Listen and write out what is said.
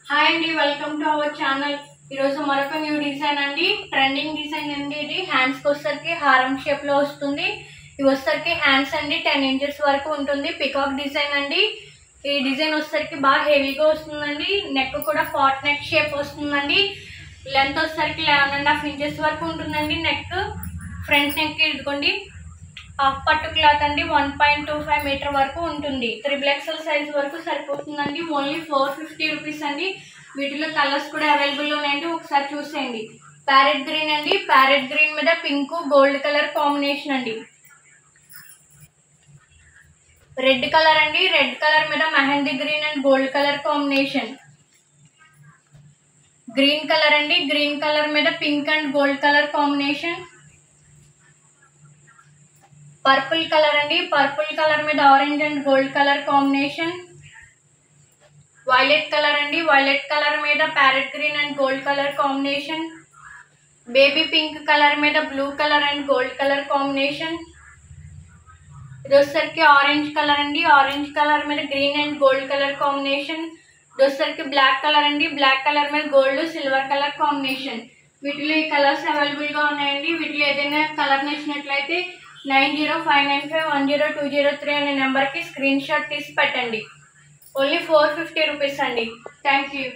Hi అండి, welcome to our channel. ఈరోజు మరొక న్యూ డిజైన్ అండి. ట్రెండింగ్ డిజైన్ అండి. ఇది హ్యాండ్స్కి వచ్చేసరికి హారం షేప్లో వస్తుంది. ఇవి వచ్చేసరికి హ్యాండ్స్ అండి 10 ఇంచెస్ వరకు ఉంటుంది. పికాక్ డిజైన్ అండి. ఈ డిజైన్ వచ్చేసరికి బాగా హెవీగా వస్తుందండి. నెక్ కూడా పాట్ నెక్ షేప్ వస్తుందండి. లెంత్ వచ్చేసరికి 11.5 ఇంచెస్ వరకు ఉంటుందండి. నెక్ ఫ్రంట్ నెక్ ఇదిగోండి హాఫ్ పట్టు క్లాత్ అండి 1.25 మీటర్ వరకు ఉంటుంది. 3XL సైజ్ వరకు సరిపోతుందండి. ఓన్లీ 450 రూపీస్ అండి. వీటిలో కలర్స్ కూడా అవైలబుల్ ఉన్నాయండి, ఒకసారి చూసేయండి. ప్యారెట్ గ్రీన్ అండి. ప్యారెట్ గ్రీన్ మీద పింక్ గోల్డ్ కలర్ కాంబినేషన్ అండి. రెడ్ కలర్ అండి. రెడ్ కలర్ మీద mehndi green and gold colour combination. Green colour అండి. గ్రీన్ కలర్ మీద pink and gold colour combination. Purple colour అండి. పర్పుల్ కలర్ మీద orange and gold colour combination. Violet colour అండి. Violet colour మీద parrot green and gold colour combination. Baby pink colour మీద blue colour and gold colour combination. ఇది వచ్చేసరికి orange colour అండి. Orange colour మీద green and gold colour combination. ఇది వచ్చేసరికి black colour అండి. బ్లాక్ కలర్ మీద గోల్డ్ సిల్వర్ కలర్ కాంబినేషన్. వీటిలో ఈ కలర్స్ అవైలబుల్గా ఉన్నాయండి. వీటిలో ఏదైనా కలర్ నచ్చినట్లయితే 9059510203 అనే నెంబర్కి స్క్రీన్ షాట్ తీసి పెట్టండి. ఓన్లీ 450 రూపీస్ అండి. Thank you.